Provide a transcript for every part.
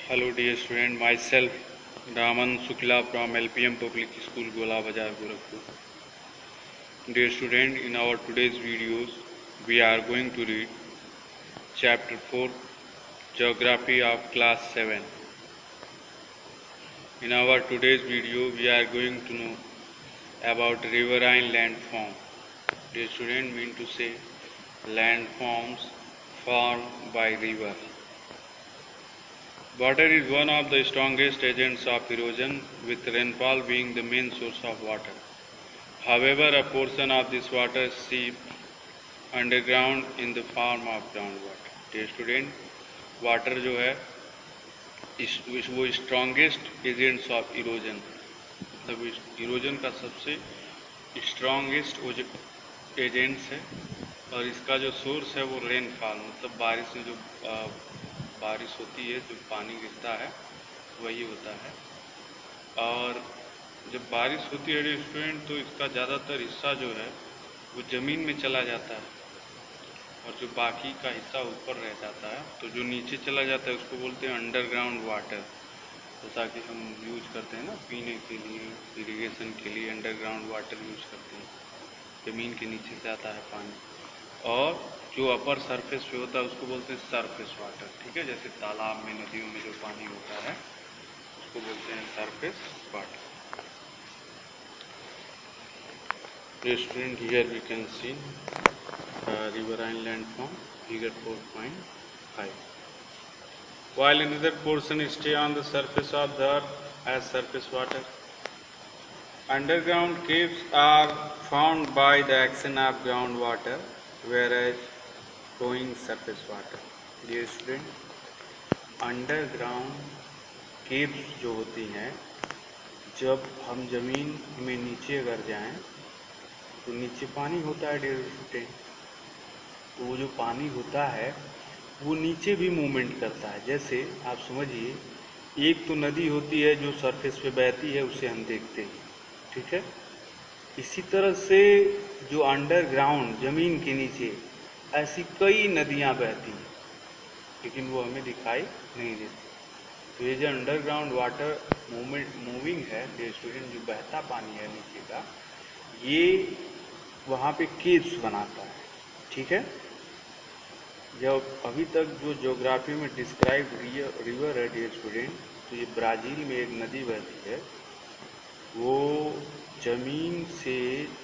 Hello dear student, myself Raman Sukla from LPM Public School Gola Bazar Gorakhpur. Dear student, in our today's videos we are going to read chapter 4 Geography of class 7. In our today's video we are going to know about riverine landform. Dear student, mean to say landforms formed by river. Water is one of the strongest agents of erosion, with rainfall being the main source of water. However, a portion of this water seeps underground in the form of groundwater. Dear student, water जो है वो strongest agents of erosion, मतलब erosion का सबसे strongest agents है, और इसका जो सोर्स है वो रेनफॉल, मतलब बारिश में जो बारिश होती है, जो पानी गिरता है वही होता है। और जब बारिश होती है स्टूडेंट, तो इसका ज़्यादातर हिस्सा जो है वो ज़मीन में चला जाता है, और जो बाकी का हिस्सा ऊपर रह जाता है, तो जो नीचे चला जाता है उसको बोलते हैं अंडरग्राउंड वाटर। जैसा कि हम यूज करते हैं ना पीने के लिए, इरिगेशन के लिए अंडरग्राउंड वाटर यूज करते हैं, ज़मीन के नीचे से आता है पानी। और जो अपर सरफेस पे होता है उसको बोलते हैं सरफेस वाटर, ठीक है। जैसे तालाब में, नदियों में जो पानी होता है उसको बोलते हैं surface water. Student, here we can see riverine landform, figure 4.5. While another portion stay on the surface of the earth as surface water. Underground caves are formed by the action of groundwater, whereas flowing surface water. Dear student, underground caves जो होती हैं, जब हम ज़मीन में नीचे अगर जाएं तो नीचे पानी होता है डियर स्टूडेंट। तो वो जो पानी होता है वो नीचे भी मूवमेंट करता है। जैसे आप समझिए, एक तो नदी होती है जो सरफेस पे बहती है, उसे हम देखते हैं, ठीक है। इसी तरह से जो अंडरग्राउंड ज़मीन के नीचे ऐसी कई नदियाँ बहती हैं, लेकिन वो हमें दिखाई नहीं देती। तो ये जो अंडरग्राउंड वाटर मूविंग है डियर स्टूडेंट, जो बहता पानी है नीचे का, ये वहाँ पे केव्स बनाता है, ठीक है। जब अभी तक जो ज्योग्राफी में डिस्क्राइब रिवर है डियर स्टूडेंट, तो ये ब्राज़ील में एक नदी बहती है, वो ज़मीन से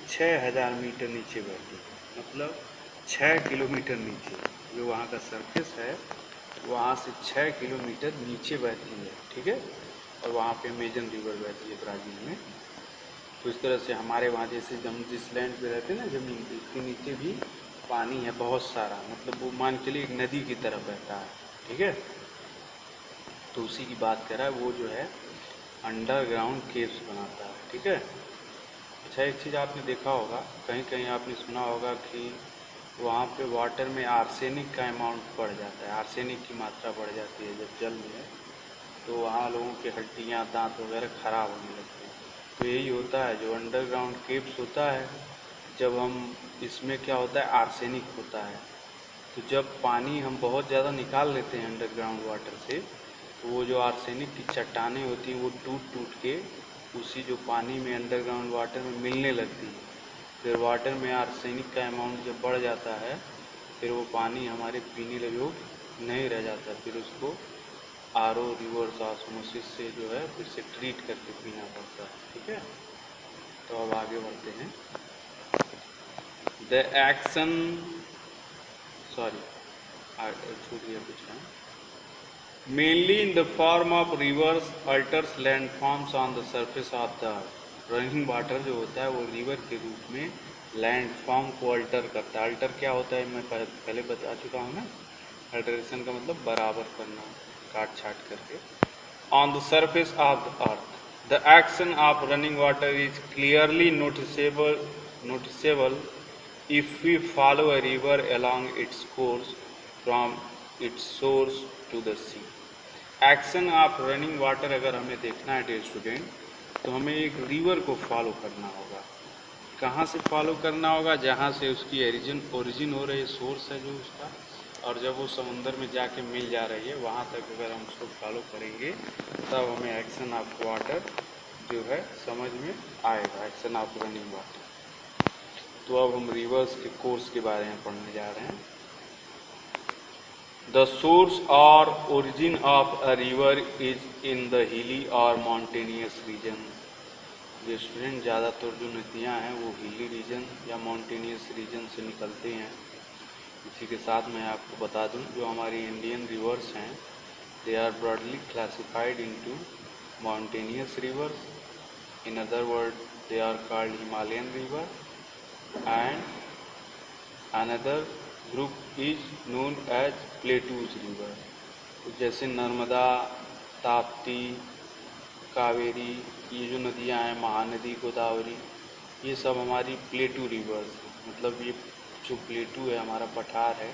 6000 मीटर नीचे बहती है, मतलब 6 किलोमीटर नीचे। जो वहाँ का सरफेस है वहाँ से 6 किलोमीटर नीचे बहती है, ठीक है। और वहाँ पे अमेजन रिवर बहती है ब्राज़ील में। तो इस तरह से हमारे वहाँ जैसे हम जिस लैंड पे रहते हैं ना ज़मीन पे, इसके नीचे भी पानी है बहुत सारा, मतलब वो मान के लिए एक नदी की तरह बहता है, ठीक है। तो उसी की बात कर रहा है, वो जो है अंडरग्राउंड केव्स बनाता है, ठीक है। अच्छा, एक चीज़ आपने देखा होगा, कहीं कहीं आपने सुना होगा कि वहाँ पे वाटर में आर्सेनिक का अमाउंट बढ़ जाता है, आर्सेनिक की मात्रा बढ़ जाती है जब जल में, तो वहाँ लोगों की हड्डियाँ, दांत वगैरह खराब होने लगते हैं। तो यही होता है, जो अंडरग्राउंड केव्स होता है, जब हम इसमें क्या होता है, आर्सेनिक होता है। तो जब पानी हम बहुत ज़्यादा निकाल लेते हैं अंडरग्राउंड वाटर से, तो वो जो आर्सेनिक की चट्टानें होती हैं वो टूट टूट के उसी जो पानी में अंडरग्राउंड वाटर में मिलने लगती है। फिर वाटर में आर्सेनिक का अमाउंट जब बढ़ जाता है, फिर वो पानी हमारे पीने योग्य नहीं रह जाता, फिर उसको आरओ, रिवर्स ऑस्मोसिस से जो है फिर से ट्रीट करके पीना पड़ता है, ठीक है। तो अब आगे बढ़ते हैं। द एक्शन, सॉरी छूटिए कुछ है, mainly in the form of reverse altars landforms on the surface of the earth. Running water जो होता है वो रिवर के रूप में लैंडफॉर्म को अल्टर करता है। अल्टर क्या होता है, मैं पहले बता चुका हूँ ना, अल्टरेशन का मतलब बराबर करना, काट छाट करके। On the surface of the earth, the action of running water is clearly noticeable if we follow a river along its course from its source to the sea. Action of running water अगर हमें देखना है dear student, तो हमें एक river को follow करना होगा। कहाँ से फॉलो करना होगा, जहाँ से उसकी ओरिजिन हो रही, सोर्स है जो उसका, और जब वो समुंदर में जाके मिल जा रही है वहाँ तक अगर हम उसको फॉलो करेंगे तब हमें एक्शन ऑफ वाटर जो है समझ में आएगा, एक्शन ऑफ रनिंग वाटर। तो अब हम रिवर्स के कोर्स के बारे में पढ़ने जा रहे हैं। द सोर्स और origin of a river is in the hilly और माउंटेनियस रीजन। जो स्टूडेंट ज़्यादातर जो नदियाँ हैं वो हिली रीजन या माउंटेनियस रीजन से निकलते हैं। इसी के साथ मैं आपको बता दूं जो हमारी इंडियन रिवर्स हैं they are broadly classified into mountainous rivers, in other word they are called Himalayan river, and another group is known as plateaus river. तो जैसे नर्मदा, ताप्ती, कावेरी, ये जो नदियाँ हैं महानदी, गोदावरी, ये सब हमारी प्लेटू रिवर्स हैं। मतलब ये जो प्लेटू है हमारा पठार है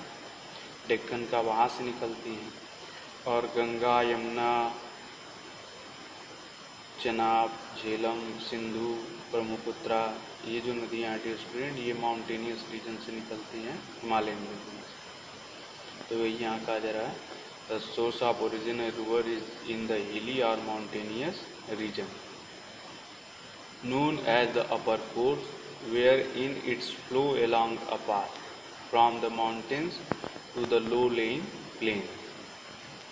डेक्कन का, वहाँ से निकलती हैं। और गंगा, यमुना, चनाब, झेलम, सिंधु, ब्रह्मपुत्रा, ये जो नदियाँ हैं स्टूडेंट ये माउंटेनियस रीजन से निकलती हैं, हिमालयन रीजन से। तो वही यहाँ कहा जा रहा है the source of origin river is in the hilly और mountainous region known as the upper course, wherein its flow along a path from the mountains to the low-lying plains,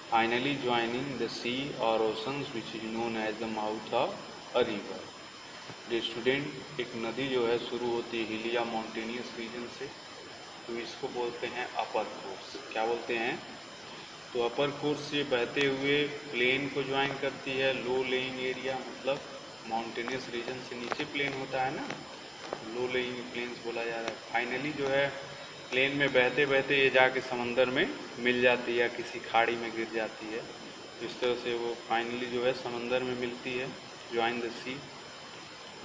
finally joining the sea or oceans, which is known as the mouth of a river. जो student एक नदी जो है शुरू होती है हिली या माउंटेनियस रीजन से, तो इसको बोलते हैं अपर कोर्स। क्या बोलते हैं? तो अपर कोर्स से बहते हुए प्लेन को ज्वाइन करती है लो लेइंग एरिया, मतलब माउंटेनियस रीजन से नीचे प्लेन होता है ना, लो लेइंग प्लेन्स बोला जा रहा है। फाइनली जो है प्लेन में बहते बहते ये जाके समंदर में मिल जाती है या किसी खाड़ी में गिर जाती है। इस तरह से वो फाइनली जो है समंदर में मिलती है,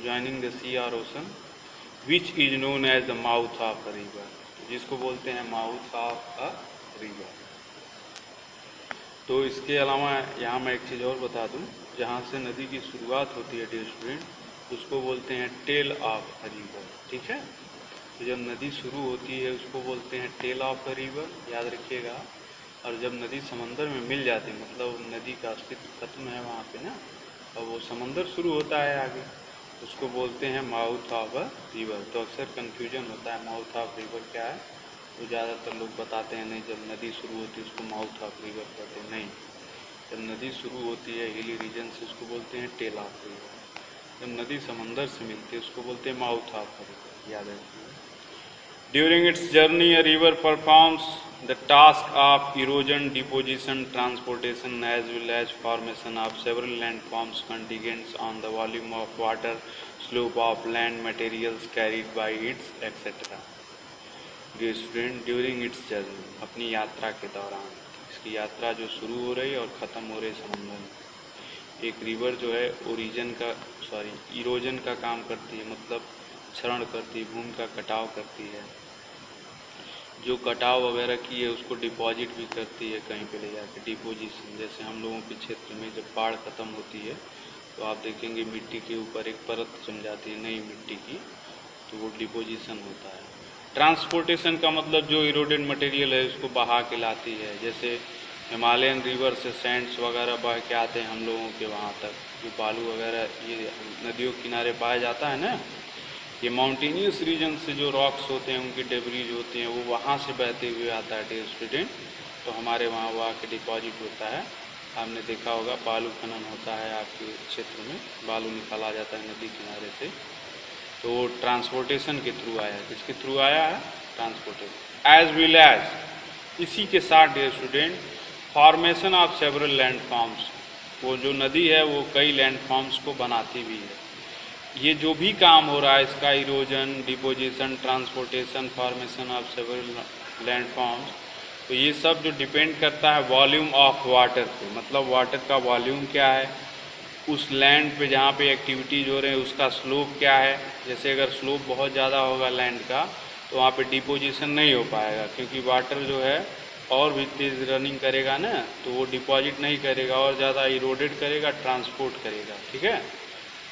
ज्वाइनिंग द सी और ocean, which is known as the mouth of a river, जिसको बोलते हैं माउथ ऑफ अ रिवर। तो इसके अलावा यहाँ मैं एक चीज़ और बता दूँ, जहाँ से नदी की शुरुआत होती है डियर स्टूडेंट, उसको बोलते हैं टेल ऑफ अ रिवर। ठीक है, तो जब नदी शुरू होती है उसको बोलते हैं टेल ऑफ अ रिवर, याद रखिएगा। और जब नदी समंदर में मिल जाती है, मतलब नदी का अस्तित्व खत्म है वहाँ पे ना, और वो समंदर शुरू होता है आगे, उसको बोलते हैं माउथ ऑफ अ रिवर। तो अक्सर कन्फ्यूजन होता है माउथ ऑफ रिवर क्या है, तो ज़्यादातर लोग बताते हैं नहीं जब नदी शुरू होती है उसको माउथ ऑफ रिवर कहते हैं। नहीं, जब नदी शुरू होती है हिली रीजन से उसको बोलते हैं टेल ऑफ रिवर, जब नदी समंदर से मिलती है उसको बोलते हैं माउथ ऑफ रिवर, याद रखिए। During its journey a river performs the task of erosion, deposition, transportation as well as formation of several land forms contingents on the volume of water, slope of land materials carried by its etcetera. Dear student, during its journey, अपनी यात्रा के दौरान, इसकी यात्रा जो शुरू हो रही है और ख़त्म हो रही समंदर में, एक रिवर जो है इरोजन का काम करती है, मतलब क्षरण करती है, भूमि का कटाव करती है। जो कटाव वगैरह की है उसको डिपॉजिट भी करती है कहीं पे ले जाकर, डिपोजिशन। जैसे हम लोगों के क्षेत्र में जब बाढ़ ख़त्म होती है तो आप देखेंगे मिट्टी के ऊपर एक परत जम जाती है नई मिट्टी की, तो वो डिपोजिशन होता है। ट्रांसपोर्टेशन का मतलब जो इरोडेड मटेरियल है उसको बहा के लाती है। जैसे हिमालयन रिवर से सैंड्स वगैरह बह के आते हैं हम लोगों के वहाँ तक, जो बालू वगैरह ये नदियों किनारे पाया जाता है ना, ये माउंटेनियस रीजन से जो रॉक्स होते हैं उनकी डेब्रीज होती हैं वो वहाँ से बहते हुए आता है डियर स्टूडेंट, तो हमारे वहाँ वो आके डिपॉजिट होता है। आपने देखा होगा बालू खनन होता है आपके क्षेत्र में, बालू निकाला जाता है नदी किनारे से, तो वो ट्रांसपोर्टेशन के थ्रू आया है। किसके थ्रू आया है? ट्रांसपोर्टेशन। एज वेल एज इसी के साथ dear student formation of several land forms, वो जो नदी है वो कई लैंड फॉर्म्स को बनाती भी है। ये जो भी काम हो रहा है इसका, erosion, deposition, transportation, formation of several land forms, तो ये सब जो डिपेंड करता है वॉल्यूम ऑफ वाटर पे, मतलब वाटर का वॉल्यूम क्या है, उस लैंड पे जहाँ पे एक्टिविटीज हो रहे हैं उसका स्लोप क्या है। जैसे अगर स्लोप बहुत ज़्यादा होगा लैंड का तो वहाँ पे डिपोजिशन नहीं हो पाएगा, क्योंकि वाटर जो है और भी तेज़ रनिंग करेगा ना, तो वो डिपॉजिट नहीं करेगा और ज़्यादा इरोडेड करेगा, ट्रांसपोर्ट करेगा। ठीक है,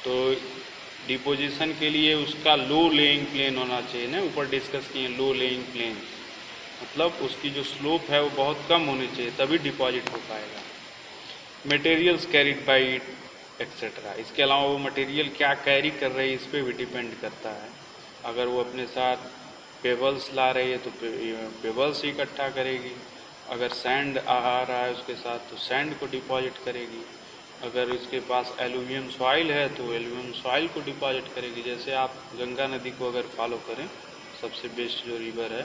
तो डिपोजिशन के लिए उसका लो लेइंग प्लेन होना चाहिए ना, ऊपर डिस्कस किए लो लेइंग प्लेन, मतलब उसकी जो स्लोप है वो बहुत कम होनी चाहिए, तभी डिपॉजिट हो पाएगा। Materials carried by it etcetera, इसके अलावा वो मटेरियल क्या कैरी कर रही है इस पर भी डिपेंड करता है। अगर वो अपने साथ पेबल्स ला रही है तो पेबल्स ही इकट्ठा करेगी, अगर सैंड आ रहा है उसके साथ तो सैंड को डिपॉजिट करेगी, अगर इसके पास एल्यूमिनियम सॉइल है तो एल्यूमिनियम सॉइल को डिपॉजिट करेगी। जैसे आप गंगा नदी को अगर फॉलो करें, सबसे बेस्ट जो रिवर है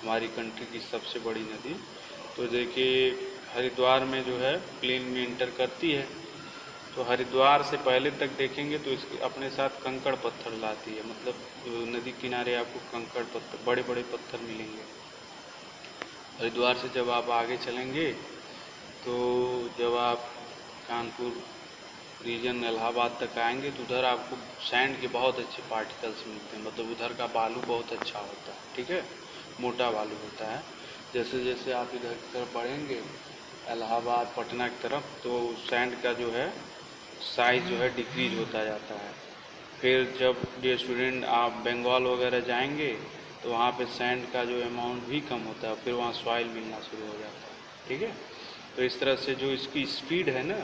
हमारी कंट्री की सबसे बड़ी नदी, तो देखिए हरिद्वार में जो है प्लेन में इंटर करती है, तो हरिद्वार से पहले तक देखेंगे तो इसके अपने साथ कंकड़ पत्थर लाती है, मतलब नदी किनारे आपको कंकड़ पत्थर बड़े बड़े पत्थर मिलेंगे। हरिद्वार से जब आप आगे चलेंगे तो जब आप कानपुर रीजन इलाहाबाद तक आएंगे तो उधर आपको सैंड के बहुत अच्छे पार्टिकल्स मिलते हैं, मतलब उधर का बालू बहुत अच्छा होता है, ठीक है, मोटा बालू होता है। जैसे जैसे आप इधर की तरफ बढ़ेंगे इलाहाबाद पटना की तरफ, तो सैंड का जो है साइज जो है डिक्रीज होता जाता है। फिर जब ये स्टूडेंट आप बंगाल वगैरह जाएंगे तो वहाँ पे सैंड का जो अमाउंट भी कम होता है, फिर वहाँ सॉइल मिलना शुरू हो जाता है, ठीक है। तो इस तरह से जो इसकी स्पीड है ना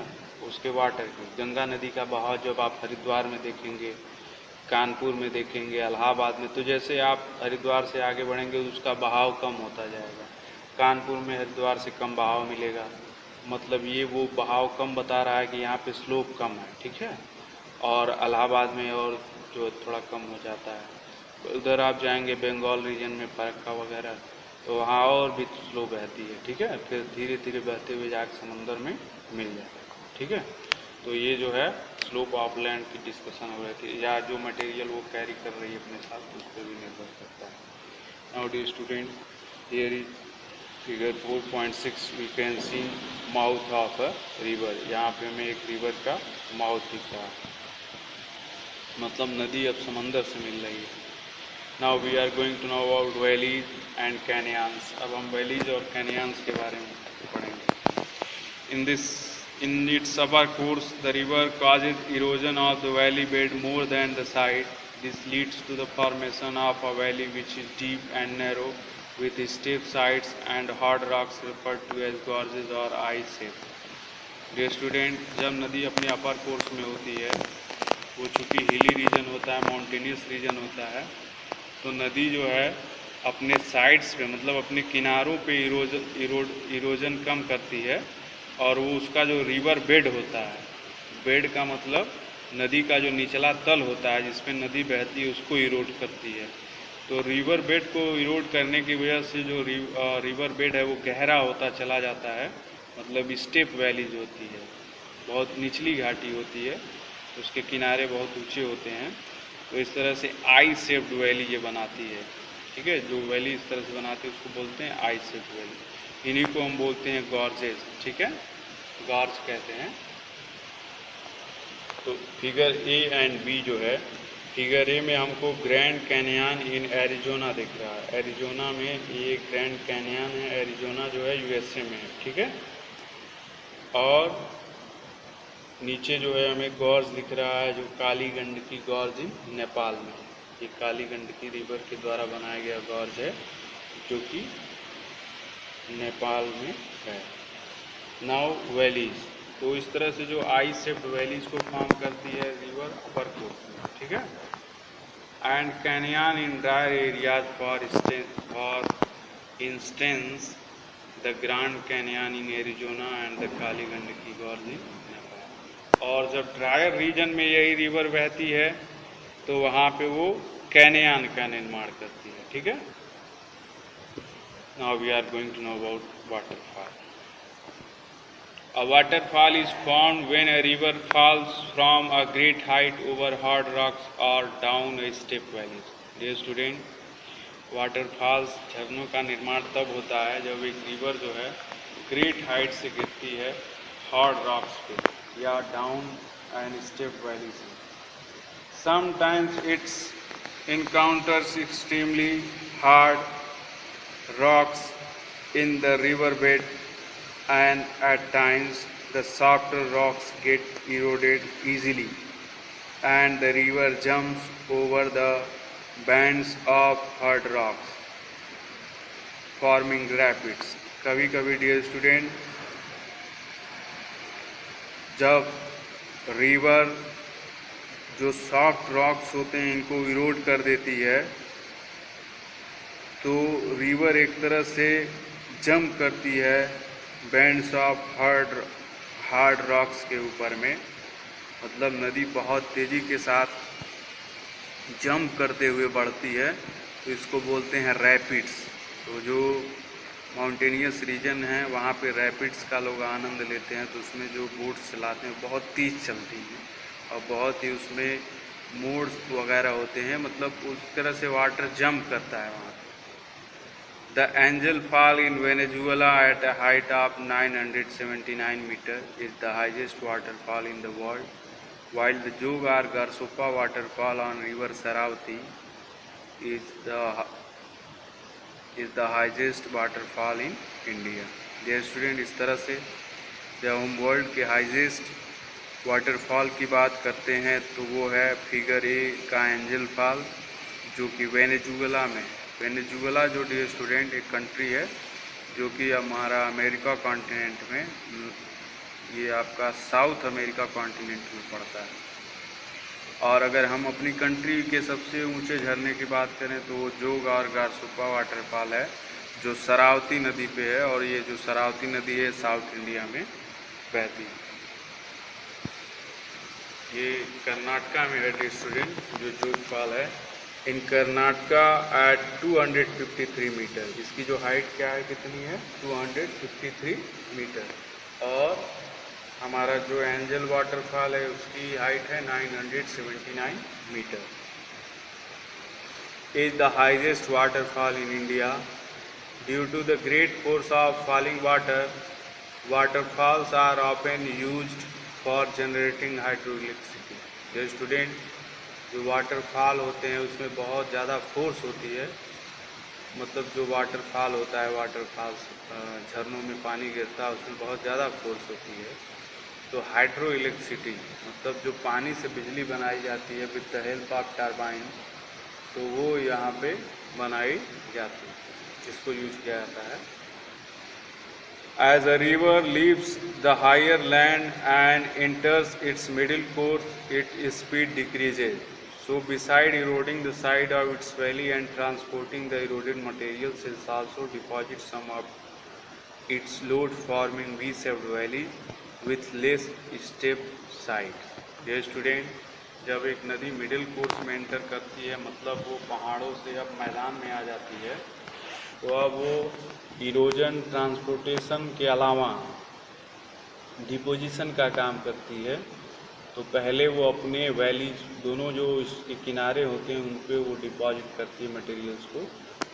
उसके वाटर की, गंगा नदी का बहाव जब आप हरिद्वार में देखेंगे, कानपुर में देखेंगे, इलाहाबाद में, तो जैसे आप हरिद्वार से आगे बढ़ेंगे उसका बहाव कम होता जाएगा। कानपुर में हरिद्वार से कम बहाव मिलेगा, मतलब ये वो बहाव कम बता रहा है कि यहाँ पे स्लोप कम है, ठीक है। और इलाहाबाद में और जो थोड़ा कम हो जाता है। उधर आप जाएंगे बंगाल रीजन में फरक्का वगैरह, तो वहाँ और भी स्लो बहती है, ठीक है, फिर धीरे धीरे बहते हुए जाकर समंदर में मिल जाता है, ठीक है। तो ये जो है स्लोप ऑफ लैंड की डिस्कशन हो रही थी, या जो मटेरियल वो कैरी कर रही है अपने साथ तो उस पर भी निर्भर करता है। Now dear student, here is figure 4.6 we can see mouth of a river, यहाँ पे हमें एक रिवर का माउथ दिख रहा है, मतलब नदी अब समंदर से मिल रही है। Now we are going to know about valleys and canyons, अब हम वैलीज और कैनियंस के बारे में पढ़ेंगे। In its upper course, the river causes erosion of the valley bed more than the side. This leads to the formation of a valley which is deep and narrow, with steep sides and hard rocks referred to as gorges or ice sheets. Dear student, जब नदी अपने अपर course में होती है, वो चूँकि hilly region होता है, माउंटेनियस रीजन होता है, तो नदी जो है अपने साइड्स पे, मतलब अपने किनारों पे इरोजन कम करती है, और वो उसका जो रिवर बेड होता है, बेड का मतलब नदी का जो निचला तल होता है जिस पे नदी बहती है उसको इरोड करती है। तो रिवर बेड को इरोड करने की वजह से जो रिवर बेड है वो गहरा होता चला जाता है, मतलब स्टेप वैलीज होती है, बहुत निचली घाटी होती है, उसके किनारे बहुत ऊंचे होते हैं, तो इस तरह से आई शेप्ड वैली ये बनाती है, ठीक है। जो वैली इस तरह से बनाती है उसको बोलते हैं आई शेप्ड वैली, इन्हीं को हम बोलते हैं गॉर्जेस, ठीक है, गॉर्ज कहते हैं। तो फिगर ए एंड बी जो है, फिगर ए में हमको ग्रैंड कैनियन इन एरिजोना दिख रहा है, एरिजोना में ये ग्रैंड कैनियन है, एरिजोना जो है यूएसए में है, ठीक है। और नीचे जो है हमें गॉर्ज दिख रहा है, जो काली गंडकी गॉर्ज इन नेपाल में, ये काली गंडकी रिवर के द्वारा बनाया गया गॉर्ज है जो कि नेपाल में है। नाउ वैलीज, तो इस तरह से जो आई शेप्ड वैलीज को फॉर्म करती है रिवर अपर कोर्स में, ठीक है। And canyon in dry areas for instance the Grand Canyon in Arizona and the Kali Gandaki gorge in Nepal. और जब ड्रायर रीजन में यही रिवर बहती है तो वहाँ पे वो कैनियन का निर्माण करती है, ठीक है। Now we are going to know about waterfall. A waterfall is formed when a river falls from a great height over hard rocks or down a steep valley. Dear student, waterfalls झरनों का निर्माण तब होता है जब एक river जो है ग्रेट हाइट से गिरती है हार्ड रॉक्स पे या डाउन एंड स्टेप वैली से। Sometimes it's encounters extremely hard rocks in the river bed, and at times the softer rocks get eroded easily and the river jumps over the bands of hard rocks. Forming rapids. कभी कभी dear student जब river जो soft rocks होते हैं इनको इरोड कर देती है तो रिवर एक तरह से जंप करती है बैंड्स ऑफ हार्ड रॉक्स के ऊपर में, मतलब नदी बहुत तेज़ी के साथ जंप करते हुए बढ़ती है, तो इसको बोलते हैं रैपिड्स। तो जो माउंटेनियस रीजन है वहाँ पे रैपिड्स का लोग आनंद लेते हैं, तो उसमें जो बोट्स चलाते हैं बहुत तेज़ चलती हैं और बहुत ही उसमें मोड्स वगैरह होते हैं, मतलब उस तरह से वाटर जंप करता है वहाँ। The Angel Fall in Venezuela at a height of 979 meters is the highest waterfall in the world, while the Jog or Garsopa waterfall on river Saravati is the highest waterfall in India. Dear student, इस तरह से जब हम world के highest waterfall की बात करते हैं तो वो है फिगर ए का एंजल फॉल, जो कि वेनेजुएला में, वेनेजुएला जो डियर स्टूडेंट एक कंट्री है जो कि हमारा अमेरिका कॉन्टिनेंट में, ये आपका साउथ अमेरिका कॉन्टिनेंट में पड़ता है। और अगर हम अपनी कंट्री के सबसे ऊंचे झरने की बात करें तो वो जोग और गारसुपा वाटरफॉल है जो शरावती नदी पे है, और ये जो शरावती नदी है साउथ इंडिया में बहती है। ये कर्नाटका में है डियर स्टूडेंट जो जोग फॉल है, इन कर्नाटका एट 253 मीटर। इसकी जो हाइट क्या है, कितनी है, 253 मीटर। और हमारा जो एंजल वाटरफॉल है उसकी हाइट है 979 metre. Is the highest waterfall in India due to the great force of falling water. Waterfalls are often used for generating hydroelectricity. जो स्टूडेंट जो वाटरफॉल होते हैं उसमें बहुत ज़्यादा फोर्स होती है, मतलब जो वाटरफॉल होता है, वाटरफॉल्स झरनों में पानी गिरता है उसमें बहुत ज़्यादा फोर्स होती है, तो हाइड्रो इलेक्ट्रिसिटी मतलब जो पानी से बिजली बनाई जाती है with the help of turbine, तो वो यहाँ पे बनाई जाती है, इसको यूज किया जाता है। As a river leaves the higher land and enters its middle course, its speed decreases. So beside eroding the side of its valley and transporting the eroded materials, it also deposits some of its load, forming V-shaped valley with less steep side. Dear student, जब एक नदी middle course में enter करती है, मतलब वो पहाड़ों से अब मैदान में आ जाती है, तो अब वो इरोजन ट्रांसपोर्टेशन के अलावा डिपोजिशन का काम करती है। तो पहले वो अपने वैलीज दोनों जो इसके किनारे होते हैं उन पे वो डिपॉजिट करती है मटेरियल्स को,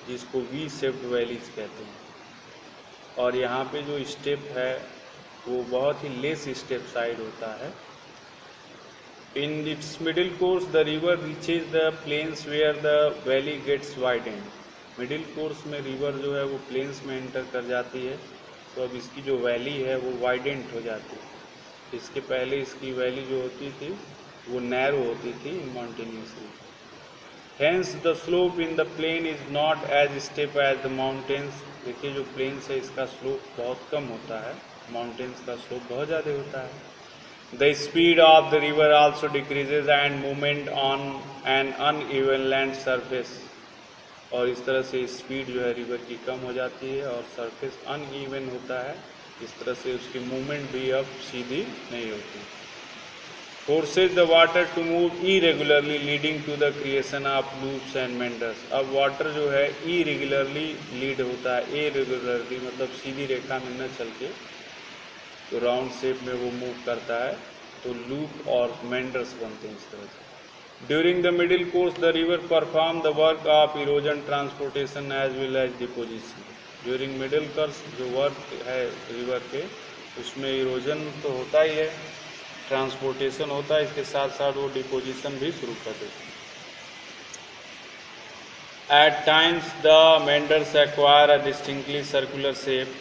जिसको वी शेप्ड वैलीज कहते हैं। और यहाँ पे जो स्टेप है वो बहुत ही लेस स्टेप साइड होता है। In its middle course the river reaches the plains where the valley gets widened. Middle course में रिवर जो है वो प्लेन्स में एंटर कर जाती है, तो अब इसकी जो वैली है वो वाइडेंट हो जाती है। इसके पहले इसकी वैली जो होती थी वो नैरो होती थी in mountainously. Hence the slope in the plain is not as steep as the mountains. देखिए जो प्लेन्स है इसका स्लोप बहुत कम होता है, माउंटेन्स का स्लोप बहुत ज़्यादा होता है। The speed of the river also decreases and movement on an uneven land surface. और इस तरह से स्पीड जो है रिवर की कम हो जाती है और सरफेस अनइवन होता है, इस तरह से उसकी मूवमेंट भी अब सीधी नहीं होती। Forces the water to move irregularly leading to the creation of loops and meanders. अब वाटर जो है इरेगुलरली लीड होता है, इरेगुलरली मतलब सीधी रेखा में न चल के तो राउंड शेप में वो मूव करता है, तो लूप और मेंडर्स बनते हैं इस तरह से। During the middle course, the river performed the work of erosion, transportation as well as deposition. During middle course जो वर्क है रिवर के उसमें इरोजन तो होता ही है, ट्रांसपोर्टेशन होता है, इसके साथ साथ वो डिपोजिशन भी शुरू कर देते हैं। At times the meanders acquire a distinctly circular shape,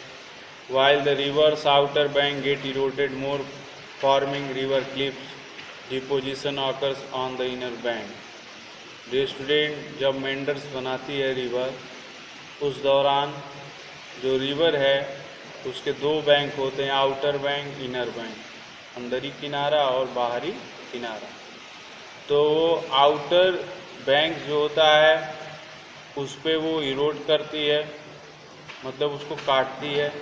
while the river's outer bank get eroded more, forming river cliffs. Deposition occurs on the inner bank. Dear student, जब मेंडर्स बनाती है रिवर उस दौरान जो रिवर है उसके दो bank होते हैं, आउटर बैंक, इनर बैंक, अंदरी किनारा और बाहरी किनारा। तो आउटर बैंक जो होता है उस पर वो इरोड करती है, मतलब उसको काटती है,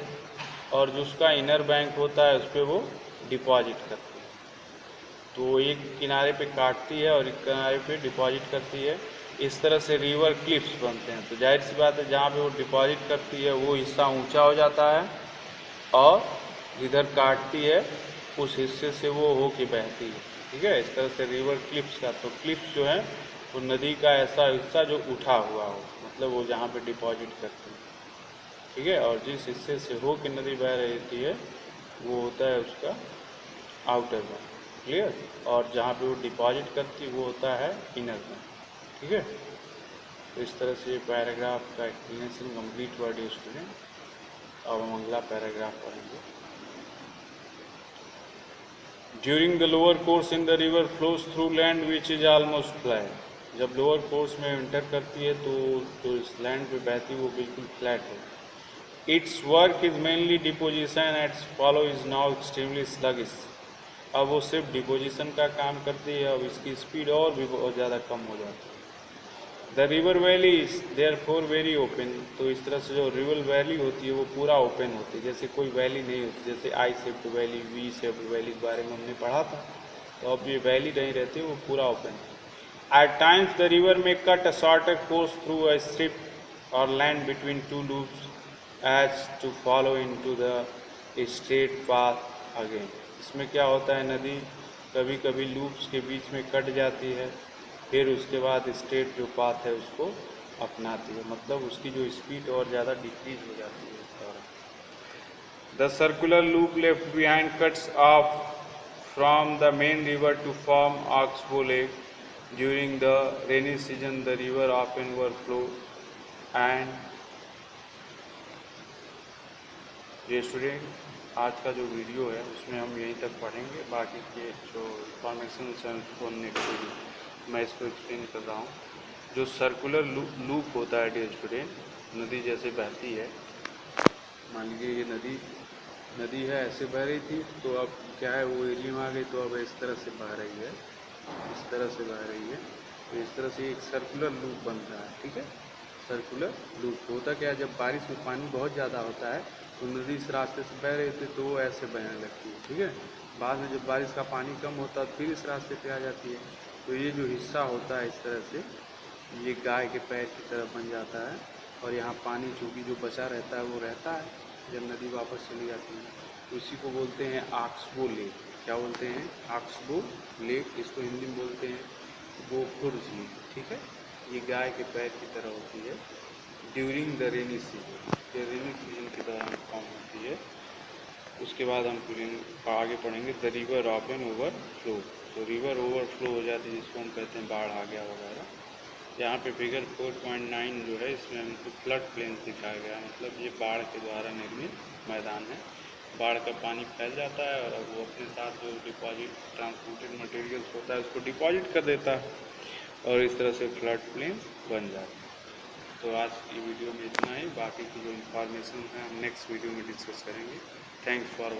और जो उसका इनर बैंक होता है उस पर वो डिपॉजिट करती है। तो एक किनारे पे काटती है और एक किनारे पे डिपॉजिट करती है। इस तरह से रिवर क्लिप्स बनते हैं। तो जाहिर सी बात है जहाँ पे वो डिपॉजिट करती है वो हिस्सा ऊंचा हो जाता है, और जिधर काटती है उस हिस्से से वो हो के बहती है। ठीक है, इस तरह से रिवर क्लिप्स का। तो क्लिप्स जो है वो नदी का ऐसा हिस्सा जो उठा हुआ हो, मतलब वो जहाँ पे डिपॉजिट करती है। ठीक है, और जिस हिस्से से हो के नदी बह रही है वो होता है उसका आउटर बैंक। क्लियर। और जहाँ पे वो डिपॉजिट करती है वो होता है इनर बैंक। ठीक है, तो इस तरह से पैराग्राफ का एक्सप्लेनेशन कंप्लीट हुआ डियर स्टूडेंट। अब हम अगला पैराग्राफ पढ़ेंगे। During the lower course in the river flows through land which is almost flat. जब लोअर कोर्स में इंटर करती है तो जो इस लैंड पे बहती है वो बिल्कुल फ्लैट है। It's work is mainly deposition and follow is now extremely sluggish. अब वो सिर्फ डिपोजिशन का काम करती है, अब इसकी स्पीड और भी बहुत ज़्यादा कम हो जाती है। The river valley is therefore very open. तो इस तरह से जो रिवर वैली होती है वो पूरा ओपन होती है, जैसे कोई वैली नहीं होती, जैसे I shaped valley, V shaped valley के बारे में हमने पढ़ा था। तो अब ये वैली नहीं रहती, वो पूरा ओपन है। At times the river may cut a shorter course through a strip of land between two loops as to follow into the straight path again. इसमें क्या होता है, नदी कभी कभी लूप्स के बीच में कट जाती है, फिर उसके बाद स्ट्रेट जो पाथ है उसको अपनाती है, मतलब उसकी जो स्पीड और ज़्यादा डिक्रीज हो जाती है इस दौरान। The circular loop left behind cuts off from the main river to form oxbow lake. During the rainy season the river often overflow and. ये स्टूडेंट, आज का जो वीडियो है उसमें हम यहीं तक पढ़ेंगे, बाकी के जो इंफॉर्मेशन है उसको नेक्स्ट मैं इसको एक्सप्लेन कर रहा हूँ। जो सर्कुलर लूप होता है डियर स्टूडेंट, नदी जैसे बहती है, मान लीजिए ये नदी है, ऐसे बह रही थी, तो अब क्या है वो एरिया में आ गई, तो अब इस तरह से बह रही है, इस तरह से बह रही है। तो इस तरह से एक सर्कुलर लूप बनता है। ठीक है, सर्कुलर लूप होता क्या है, जब बारिश में पानी बहुत ज़्यादा होता है तो नदी इस रास्ते से बह रही थी तो वो ऐसे बहने लगती है। ठीक है, बाद में जब बारिश का पानी कम होता है फिर इस रास्ते पे आ जाती है। तो ये जो हिस्सा होता है इस तरह से ये गाय के पैर की तरह बन जाता है, और यहाँ पानी चूँकि जो बचा रहता है वो रहता है जब नदी वापस चली जाती है। तो इसी को बोलते हैं ऑक्सबो लेक। क्या बोलते हैं? Oxbow lake. इसको हिंदी में बोलते हैं गोखुर झील। ठीक है, ये गाय के पैर की तरह होती है ड्यूरिंग द रेनी सीजन। ये रेनी सीजन के दौरान फॉर्म होती है। उसके बाद हम आगे पढ़ेंगे द रिवर ऑफन ओवरफ्लो। तो रिवर ओवरफ्लो हो जाती है जिसको हम कहते हैं बाढ़ आ गया वगैरह। यहाँ पे फिगर 4.9 जो है इसमें हमको फ्लड प्लेन दिखाया गया है, मतलब ये बाढ़ के द्वारा निर्मित मैदान है। बाढ़ का पानी फैल जाता है और वो अपने साथ जो डिपॉजिट ट्रांसपोर्टेड मटेरियल्स होता है उसको डिपॉजिट कर देता है, और इस तरह से फ्लड प्लेन बन जाता है। तो आज की वीडियो में इतना ही, बाकी की जो इन्फॉर्मेशन है हम नेक्स्ट वीडियो में डिस्कस करेंगे। Thanks for